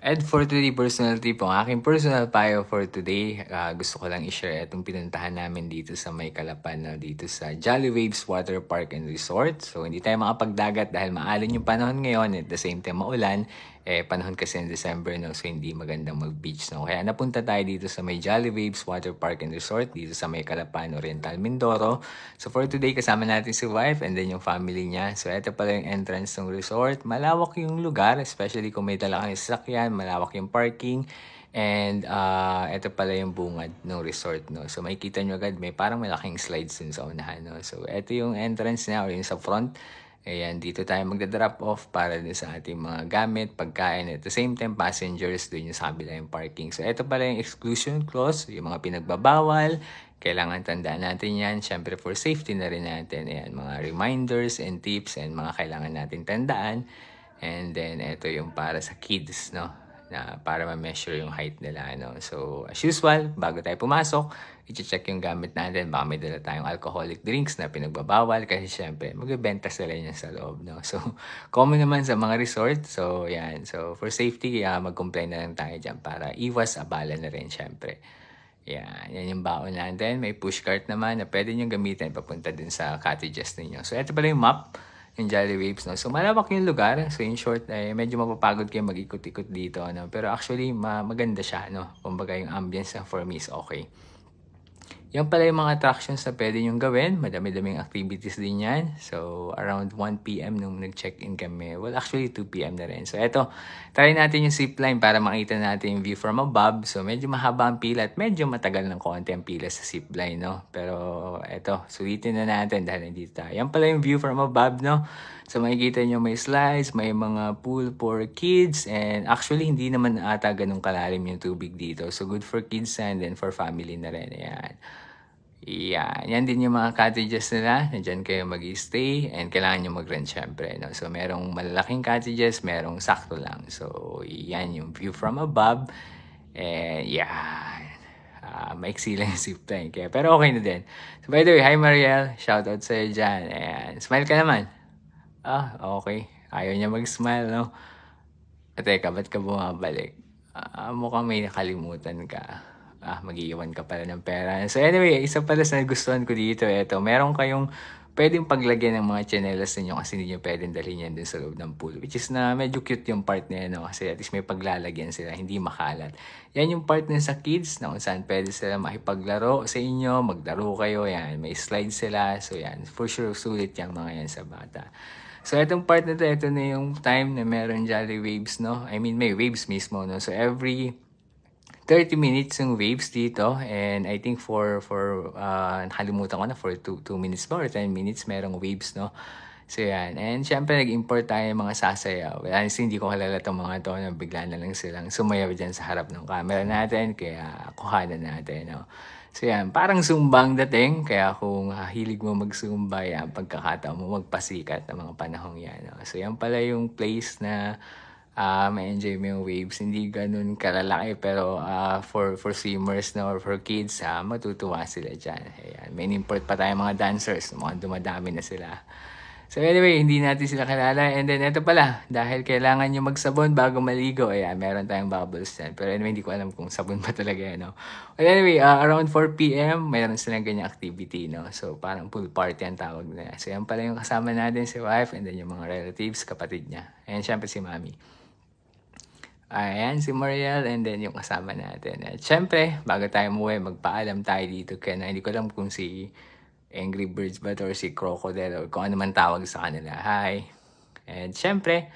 And for today personal tip, ang aking personal payo for today, gusto ko lang i-share itong pinuntahan namin dito sa May Calapan, no? Dito sa Jolly Waves Water Park and Resort. So hindi tayo makapagdagat dahil maalon yung panahon ngayon, at the same time maulan. Panahon kasi in December, no? So hindi magandang mag-beach, no? Kaya napunta tayo dito sa May Jolly Waves Water Park and Resort dito sa May Calapan, Oriental, Mindoro. So for today, kasama natin si wife and then yung family niya. So ito pala yung entrance ng resort. Malawak yung lugar, especially kung may dala kang sasakyan, malawak yung parking. And ito pala yung bungad ng resort, no. So makikita nyo agad may parang malaking slides dun sa unahan, no. So ito yung entrance niya or yung sa front. Ayan, dito tayo magda-drop off para din sa ating mga gamit, pagkain. At the same time, passengers dun yung sa kabila yung parking. So ito pala yung exclusion clause, yung mga pinagbabawal. Kailangan tandaan natin yan. Siyempre for safety na rin natin. Ayan, mga reminders and tips and mga kailangan natin tandaan. And then ito yung para sa kids, no, na para ma-measure yung height nila, no. So as usual, bago tayo pumasok, i-check yung gamit natin. Baka may dala tayong alcoholic drinks na pinagbabawal kasi syempre magbebenta sila niya sa loob, no. So common naman sa mga resort. So yan, so for safety, mag-complain na lang tayo dyan para iwas abala na rin syempre. Yan yung baon natin. May pushcart naman na pwede nyo gamitin papunta din sa cottages ninyo. So ito pala yung map yung Jolly Waves, no. So malawak yung lugar. So in short, medyo mapapagod kayo mag-ikot-ikot dito, no. Pero actually, maganda siya, no. Kumbaga yung ambience for me is okay. Yan pala yung mga attractions na pwede nyong gawin. Madami-daming activities din yan. So, around 1 p.m. nung nag-check-in kami. Well, actually, 2 p.m. na rin. So, eto, try natin yung zipline para makita natin yung view from above. So, medyo mahaba ang pila at medyo matagal ng konti ang pila sa zipline, no? Pero, eto, sulitin na natin dahil nandito tayo. Yan pala yung view from above, no? So, makikita nyo may slides, may mga pool for kids. And actually, hindi naman ata ganun kalalim yung tubig dito. So, good for kids and then for family na rin. Ayan. Yan din yung mga cottages nila. Nandiyan kayo mag-stay and kailangan nyo mag-rent syempre, no? So, merong malalaking cottages, merong sakto lang. So, yan yung view from above. And, maiksi lang yung zipline. Pero okay na din. So, by the way, hi Mariel. Shoutout sa'yo dyan. Ayan. Smile ka naman. Okay. Ayaw niya mag-smile, no? Teka, ba't ka bumabalik? Mukhang may nakalimutan ka. Mag-iiwan ka pala ng pera. So anyway, isa pala sa nagustuhan ko dito, eto, meron kayong pwedeng paglagyan ng mga tsinelas ninyo kasi hindi nyo pwedeng dalhin yan dun sa loob ng pool. Which is na medyo cute yung part na yan, no? Kasi at least may paglalagyan sila, hindi makalat. Yan yung part na sa kids na kung saan pwede sila makipaglaro sa inyo, maglaro kayo, yan. May slide sila. So yan, for sure, sulit yung mga yan sa bata. So, itong part na ito na yung time na meron Jolly Waves, no? I mean, may waves mismo, no? So, every 30 minutes yung waves dito. And I think nakalimutan ko na, for 2 minutes ba or 10 minutes merong waves, no? So, yan. And syempre, nag-import tayo ng mga sasayaw. Honestly, hindi ko kalala itong mga to na bigla na lang silang sumayaw dyan sa harap ng camera natin. Kaya, kuhanan natin, no? So yan, parang zumbang dating. Kaya kung hilig mo mag-zumba, yan, pagkakataon mo magpasikat ng mga panahong yan, no? So yan pala yung place na ma-enjoy mo yung waves. Hindi ganun kalalaki pero for swimmers na or for kids, matutuwa sila dyan. Ayan, may import pa tayong mga dancers. Mukhang dumadami na sila. So anyway, hindi natin sila kilala. And then ito pala, dahil kailangan nyo magsabon bago maligo, ayan, meron tayong bubbles dyan. Pero anyway, hindi ko alam kung sabon pa talaga yan, no? Well, anyway, around 4 p.m., mayroon silang ganyang activity, no? So parang pool party ang tawag na. So yan pala yung kasama natin, si wife, and then yung mga relatives, kapatid niya. And syempre si mami. Ayan, si Mariel, and then yung kasama natin. At syempre, bago tayo umuwi, magpaalam tayo dito. Kaya hindi ko alam kung si Angry Birds ba or si Crocodile or kung ano man tawag sa kanila. Hi! And syempre,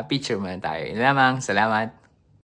picture muna tayo. Yun lamang. Salamat!